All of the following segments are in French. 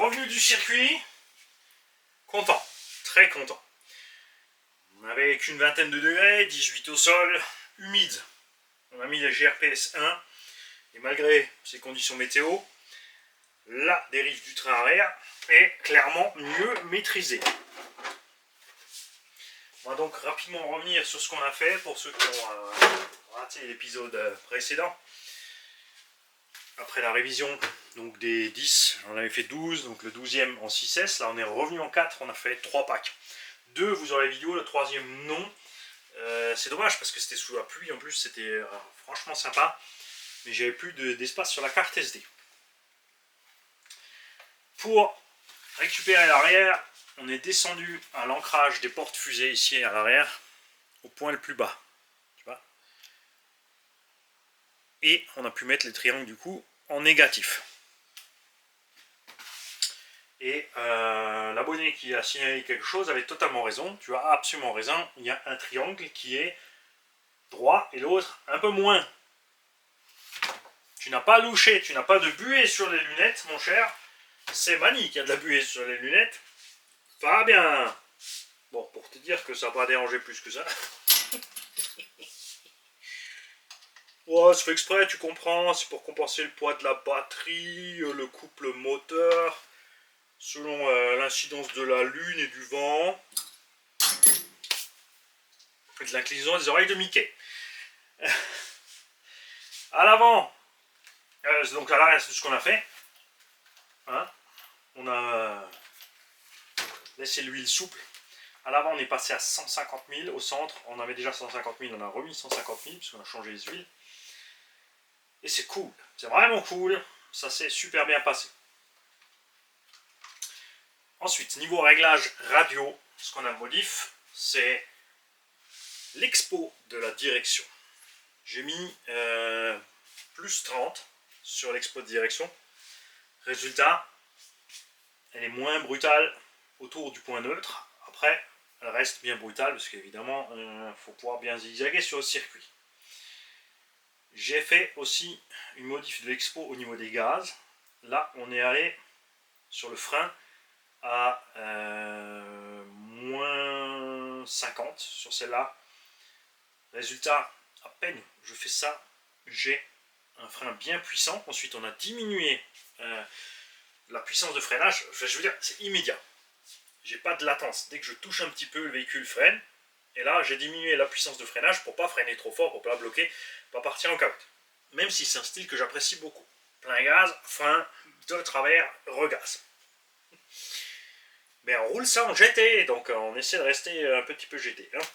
revenu du circuit, content, très content. On avait qu'une vingtaine de degrés, 18 au sol, humide. On a mis les GRPS 1 et malgré ces conditions météo, la dérive du train arrière est clairement mieux maîtrisée. On va donc rapidement revenir sur ce qu'on a fait pour ceux qui ont raté l'épisode précédent. Après la révision donc des 10, on avait fait 12, donc le 12e en 6S. Là on est revenu en 4, on a fait 3 packs. 2 vous aurez la vidéo, le 3e non. C'est dommage parce que c'était sous la pluie en plus, c'était franchement sympa. Mais j'avais plus d'espace sur la carte SD. Pour récupérer l'arrière, on est descendu à l'ancrage des portes fusées ici à l'arrière, au point le plus bas. Tu vois ? Et on a pu mettre les triangles du coup en négatif. Et l'abonné qui a signalé quelque chose avait totalement raison. Tu as absolument raison. Il y a un triangle qui est droit et l'autre un peu moins. Tu n'as pas louché, tu n'as pas de buée sur les lunettes, mon cher. C'est Mani qui a de la buée sur les lunettes. Va bien. Bon, pour te dire que ça n'a pas dérangé plus que ça. Ouais, c'est fait exprès, tu comprends. C'est pour compenser le poids de la batterie, le couple moteur, selon l'incidence de la lune et du vent. Et de l'inclinaison des oreilles de Mickey. À l'avant. Donc à l'arrière, c'est tout ce qu'on a fait. Hein, on a laissé l'huile souple. À l'avant, on est passé à 150 000. Au centre, on avait déjà 150 000. On a remis 150 000 puisqu'on a changé les huiles. Et c'est cool. C'est vraiment cool. Ça s'est super bien passé. Ensuite, niveau réglage radio, ce qu'on a modif, c'est l'expo de la direction. J'ai mis plus 30 sur l'expo de direction. Résultat, elle est moins brutale autour du point neutre. Après, elle reste bien brutale parce qu'évidemment, il faut pouvoir bien zigzaguer sur le circuit. J'ai fait aussi une modif de l'expo au niveau des gaz. Là, on est allé sur le frein à moins 50 sur celle-là. Résultat, à peine je fais ça, j'ai un frein bien puissant. Ensuite, on a diminué la puissance de freinage. Enfin, je veux dire, c'est immédiat. J'ai pas de latence. Dès que je touche un petit peu, le véhicule freine. Et là, j'ai diminué la puissance de freinage pour pas freiner trop fort, pour pas la bloquer, pas partir en capote. Même si c'est un style que j'apprécie beaucoup. Plein gaz, frein, de travers, regaz. Mais on roule ça en GT, donc on essaie de rester un petit peu GT. Hein,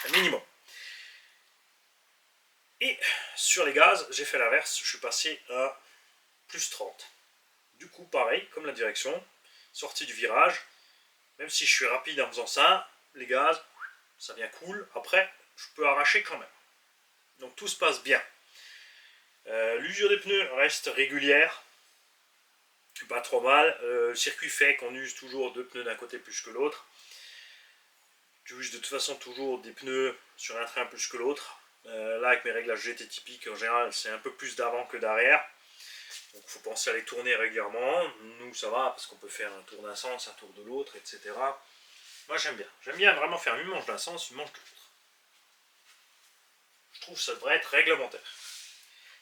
un minimum. Et sur les gaz, j'ai fait l'inverse. Je suis passé à plus 30. Du coup, pareil, comme la direction, sortie du virage. Même si je suis rapide en faisant ça, les gaz, ça vient cool. Après, je peux arracher quand même. Donc tout se passe bien. L'usure des pneus reste régulière. Pas trop mal. Le circuit fait qu'on use toujours 2 pneus d'un côté plus que l'autre. Tu uses de toute façon toujours des pneus sur un train plus que l'autre. Là, avec mes réglages GT typiques, en général, c'est un peu plus d'avant que d'arrière. Donc il faut penser à les tourner régulièrement. Nous, ça va, parce qu'on peut faire un tour d'un sens, un tour de l'autre, etc. Moi, j'aime bien. J'aime bien vraiment faire une manche d'un sens, une manche de l'autre. Je trouve que ça devrait être réglementaire.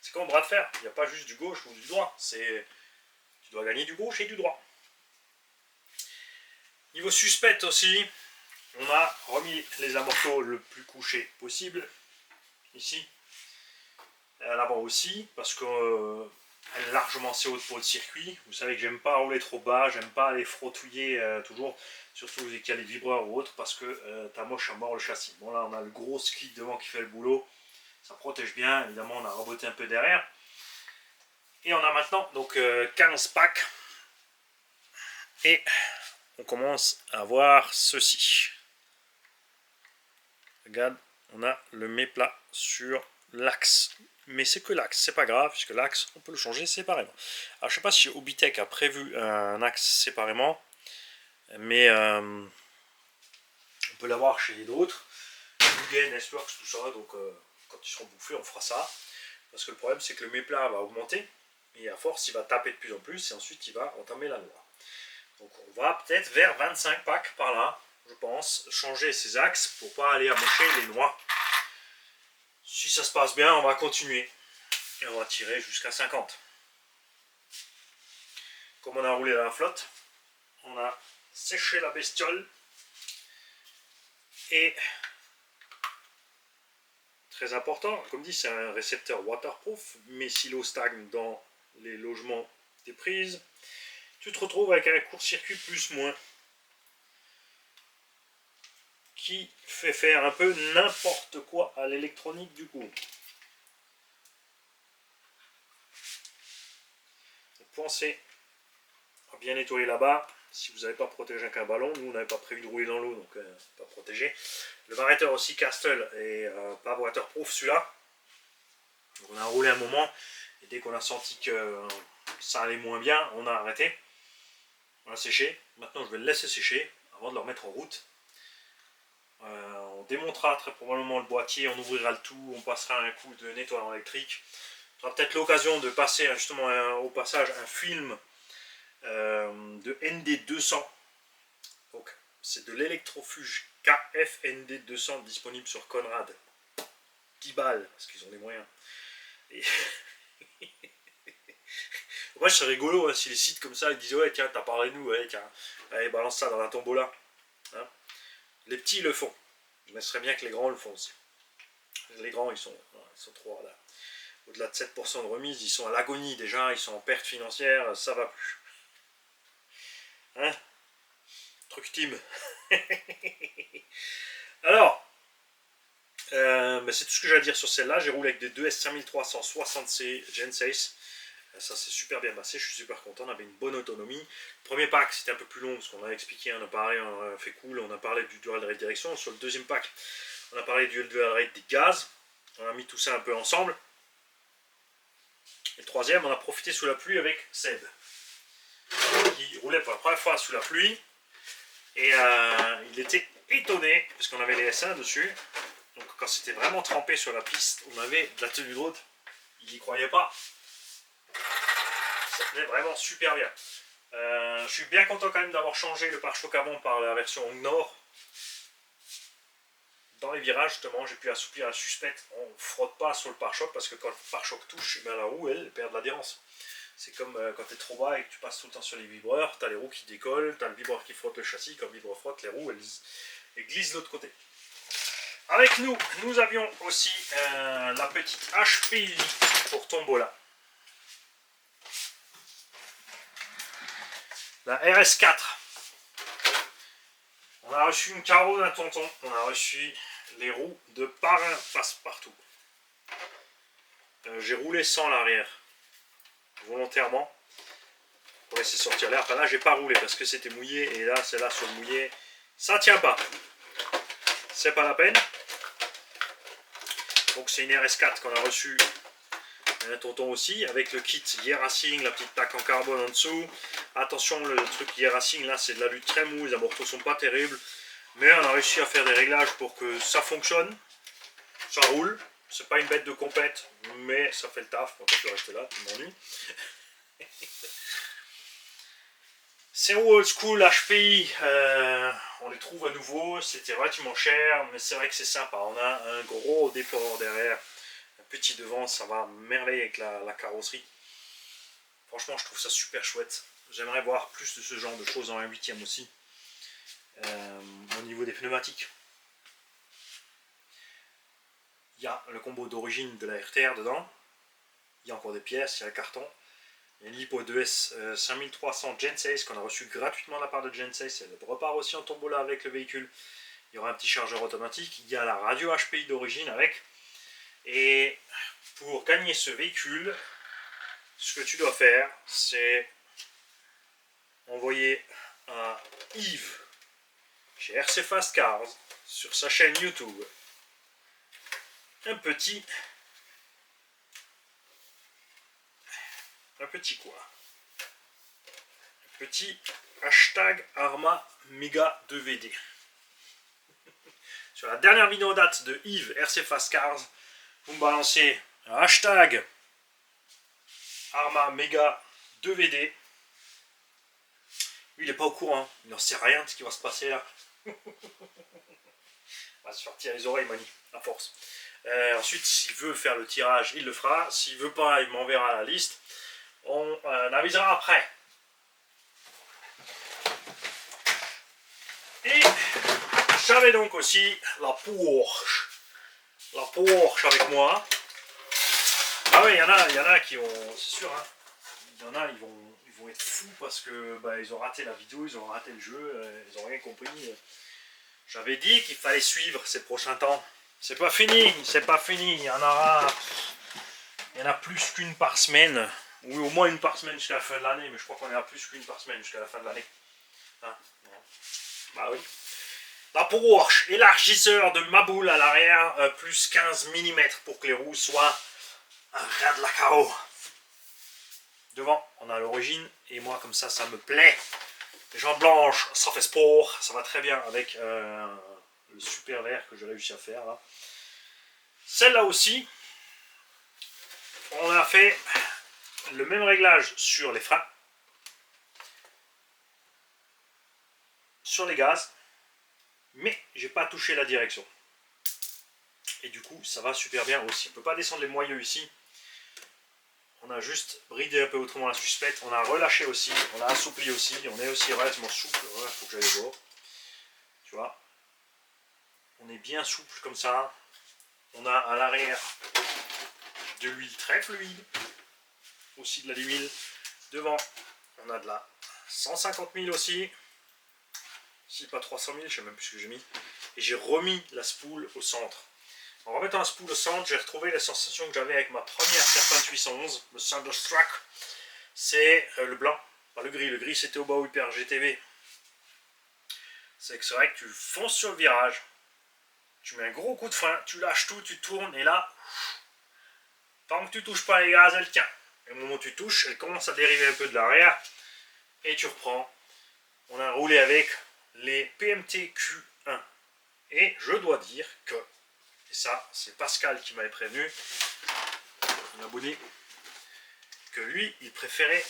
C'est comme au bras de fer. Il n'y a pas juste du gauche ou du droit. Tu dois gagner du gauche et du droit. Niveau suspect aussi, on a remis les amorceaux le plus couché possible. Ici. À l'avant aussi, parce que elle est largement assez haute pour le circuit. Vous savez que j'aime pas rouler trop bas, j'aime pas aller frottouiller toujours, surtout dès qu'il y a les vibreurs ou autres, parce que t'as moche à mort le châssis. Bon là on a le gros skid devant qui fait le boulot, ça protège bien, évidemment on a raboté un peu derrière. Et on a maintenant donc 15 packs. Et on commence à voir ceci. Regarde, on a le méplat sur l'axe. Mais c'est que l'axe, c'est pas grave, puisque l'axe, on peut le changer séparément. Alors je sais pas si Obitech a prévu un axe séparément, mais on peut l'avoir chez d'autres. Mugen, S-Works, tout ça, donc quand ils seront bouffés, on fera ça. Parce que le problème, c'est que le méplat va augmenter. et à force, il va taper de plus en plus, et ensuite, il va entamer la noix. Donc on va peut-être vers 25 packs par là, je pense, changer ces axes pour pas aller amocher les noix. Si ça se passe bien, on va continuer. Et on va tirer jusqu'à 50. Comme on a roulé la flotte, on a séché la bestiole. Et très important, comme dit, c'est un récepteur waterproof, mais si l'eau stagne dans les logements des prises, tu te retrouves avec un court-circuit plus-moins qui fait faire un peu n'importe quoi à l'électronique du coup. Pensez à bien nettoyer là-bas. Si vous n'avez pas protégé avec un ballon, nous on n'avait pas prévu de rouler dans l'eau, donc pas protégé. Le variateur aussi Castle est pas waterproof celui-là. On a roulé un moment et dès qu'on a senti que ça allait moins bien, on a arrêté. On a séché. Maintenant je vais le laisser sécher avant de le remettre en route. On démontera très probablement le boîtier, on ouvrira le tout, on passera un coup de nettoyant électrique. On aura peut-être l'occasion de passer justement au passage un film de ND200. Donc c'est de l'électrofuge KF ND200 disponible sur Conrad. 10 balles parce qu'ils ont les moyens. Et moi je serais rigolo hein, si les sites comme ça ils disent ouais tiens t'as parlé de nous, ouais tiens, allez balance ça dans la tombola. Hein, les petits le font. Mais ce serait bien que les grands le font aussi. Les grands ils sont trop là. Au-delà de 7% de remise, ils sont à l'agonie déjà, ils sont en perte financière, ça va plus. Hein? Truc team. Alors, c'est tout ce que j'ai à dire sur celle-là. J'ai roulé avec des 2S 5360C Gen 6. Ça s'est super bien passé, je suis super content, on avait une bonne autonomie. Le premier pack c'était un peu plus long parce qu'on a expliqué, on a parlé, on a fait cool, on a parlé du dual rate direction. Sur le deuxième pack, on a parlé du dual rate des gaz. On a mis tout ça un peu ensemble. Et le troisième, on a profité sous la pluie avec Seb, qui roulait pour la première fois sous la pluie. Et il était étonné, parce qu'on avait les S1 dessus. Donc quand c'était vraiment trempé sur la piste, on avait de la tenue de route. Il n'y croyait pas. Ça tenait vraiment super bien. Je suis bien content quand même d'avoir changé le pare-choc avant par la version Nord. Dans les virages, justement, j'ai pu assouplir la suspecte. On ne frotte pas sur le pare-choc parce que quand le pare-choc touche, la roue, elle perd de l'adhérence. C'est comme quand tu es trop bas et que tu passes tout le temps sur les vibreurs, tu as les roues qui décollent, tu as le vibreur qui frotte le châssis, quand le vibreur frotte, les roues elles glissent de l'autre côté. Avec nous, nous avions aussi la petite HPI pour Tombola. La RS4. On a reçu une carreau d'un tonton, on a reçu les roues de parrain passe-partout. J'ai roulé sans l'arrière, volontairement, pour laisser sortir l'air. Enfin là, j'ai pas roulé parce que c'était mouillé, et là, c'est là sur le mouillé, ça tient pas. C'est pas la peine. Donc c'est une RS4 qu'on a reçue un tonton aussi, avec le kit Year Racing, la petite plaque en carbone en dessous. Attention, le truc Year Racing là c'est de la lutte très mou, les amortos sont pas terribles, mais on a réussi à faire des réglages pour que ça fonctionne, ça roule. C'est pas une bête de compète, mais ça fait le taf. Quand tu peux rester là, tu m'ennuies. Ces roues old school HPI, on les trouve à nouveau, c'était relativement cher, mais c'est vrai que c'est sympa. On a un gros déport derrière, un petit devant, ça va merveille avec la carrosserie. Franchement, je trouve ça super chouette. J'aimerais voir plus de ce genre de choses en 1/8 aussi, au niveau des pneumatiques. Il y a le combo d'origine de la RTR dedans, il y a encore des pièces, il y a le carton. Il y a une lipo 2S 5300 Gen 6 qu'on a reçu gratuitement de la part de Gen 6. Elle repart aussi en tombola avec le véhicule. Il y aura un petit chargeur automatique. Il y a la radio HPI d'origine avec. Et pour gagner ce véhicule, ce que tu dois faire, c'est envoyer à Yves chez RC Fast Cars sur sa chaîne YouTube un petit quoi, un petit hashtag Arma Mega 2VD. Sur la dernière vidéo date de Yves RC Fast Cars, vous me balancez un hashtag Arma Mega 2VD. Lui, il n'est pas au courant, il n'en sait rien de ce qui va se passer là. Il va se faire tirer les oreilles, Mani, à force. Ensuite, s'il veut faire le tirage, il le fera. S'il veut pas, il m'enverra la liste. On avisera après. Et j'avais donc aussi la Porsche. La Porsche avec moi. Ah oui, il y en a qui ont, c'est sûr, hein, il y en a, ils vont être fous parce que ils ont raté la vidéo, ils ont raté le jeu, ils n'ont rien compris. J'avais dit qu'il fallait suivre ces prochains temps. C'est pas fini, c'est pas fini. Il y en a plus qu'une par semaine. Oui, au moins une par semaine jusqu'à la fin de l'année, mais je crois qu'on est à plus qu'une par semaine jusqu'à la fin de l'année. Hein, bah oui. La Porsche, élargisseur de ma boule à l'arrière, plus 15 mm pour que les roues soient un ras de la carreau. Devant, on a l'origine, et moi comme ça, ça me plaît. Les jambes blanches, ça fait sport, ça va très bien avec le super vert que j'ai réussi à faire là. Celle-là aussi, on a fait le même réglage sur les freins, sur les gaz, mais j'ai pas touché la direction. Et du coup, ça va super bien aussi. On ne peut pas descendre les moyeux ici. On a juste bridé un peu autrement la suspecte. On a relâché aussi. On a assoupli aussi. On est aussi relativement souple. Il faut que j'aille au bord. Tu vois. On est bien souple comme ça. On a à l'arrière de l'huile très fluide. Aussi de l'huile. Devant, on a de la 150 000 aussi. Si pas 300 000, je ne sais même plus ce que j'ai mis. Et j'ai remis la spoule au centre. En remettant la spoule au centre, j'ai retrouvé la sensation que j'avais avec ma première Serpent 811, le Thunderstruck. C'est le blanc, pas le gris. Le gris, c'était au Bau Hyper GTV. C'est vrai que tu fonces sur le virage, tu mets un gros coup de frein, tu lâches tout, tu tournes, et là, tant que tu touches pas les gaz, elle tient. Et au moment où tu touches, elle commence à dériver un peu de l'arrière, et tu reprends. On a roulé avec les PMT Q1. Et je dois dire que, et ça, c'est Pascal qui m'avait prévenu, un abonné, que lui, il préférait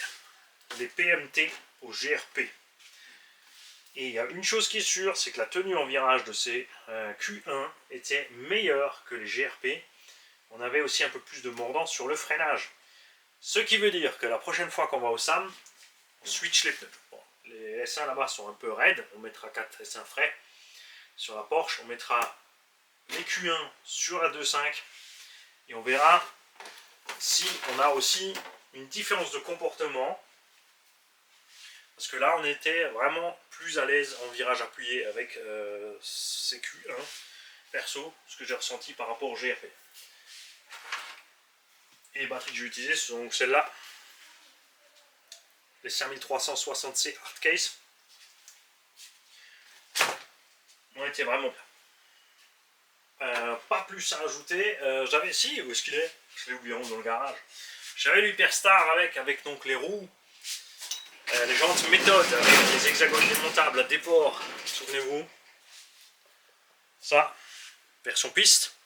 les PMT au GRP. Et il y a une chose qui est sûre, c'est que la tenue en virage de ces Q1 était meilleure que les GRP. On avait aussi un peu plus de mordant sur le freinage. Ce qui veut dire que la prochaine fois qu'on va au SAM, on switch les pneus. Bon, les S1 là-bas sont un peu raides, on mettra 4 S1 frais. Sur la Porsche, on mettra les Q1 sur la 2.5 et on verra si on a aussi une différence de comportement. Parce que là, on était vraiment plus à l'aise en virage appuyé avec ces Q1, perso, ce que j'ai ressenti par rapport au GRP. Et les batteries que j'ai utilisées, ce sont donc celles-là, les 5360C Hardcase. On était vraiment bien. Pas plus à ajouter. J'avais, si, où est-ce qu'il est? Je l'ai oublié dans le garage. J'avais l'Hyperstar avec donc les roues. Les jantes méthode avec les hexagones démontables à déport, souvenez-vous. Ça, version piste.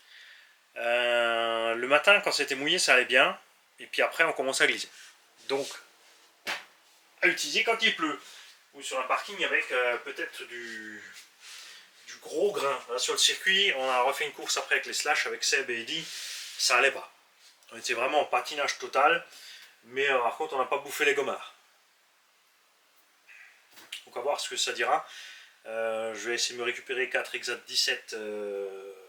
Le matin, quand c'était mouillé, ça allait bien. Et puis après, on commence à glisser. Donc, à utiliser quand il pleut. Ou sur un parking avec peut-être du gros grain. Là, sur le circuit, on a refait une course après avec les slash avec Seb et Eddy. Ça allait pas. On était vraiment en patinage total. Mais par contre, on n'a pas bouffé les gommards. Donc on va voir ce que ça dira. Je vais essayer de me récupérer 4 Exat 17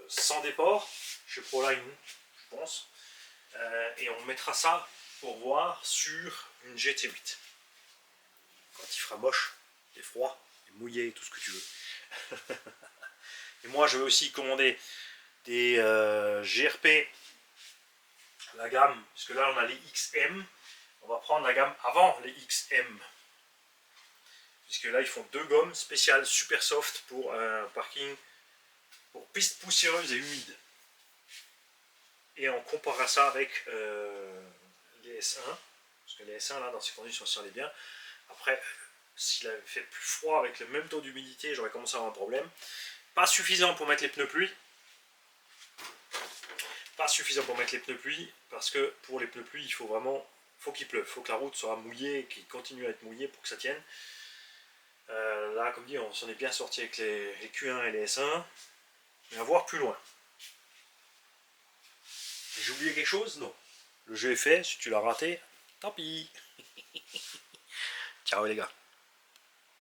sans déport chez Proline, je pense. Et on mettra ça pour voir sur une GT8. Quand il fera moche, et froid, et mouillé, tout ce que tu veux. Et moi je vais aussi commander des GRP, la gamme, parce que là on a les XM. On va prendre la gamme avant les XM. Puisque là ils font 2 gommes spéciales super soft pour un parking pour pistes poussiéreuses et humides. Et on comparera ça avec les S1, parce que les S1 là dans ces conditions ça allait bien. Après, s'il avait fait plus froid avec le même taux d'humidité, j'aurais commencé à avoir un problème. Pas suffisant pour mettre les pneus pluie. Pas suffisant pour mettre les pneus pluie, parce que pour les pneus pluie, il faut vraiment faut qu'il pleuve, faut que la route soit mouillée, qu'il continue à être mouillée pour que ça tienne. Là, comme dit, on s'en est bien sorti avec les Q1 et les S1, mais à voir plus loin. J'ai oublié quelque chose? Non. Le jeu est fait, si tu l'as raté, tant pis. Ciao les gars.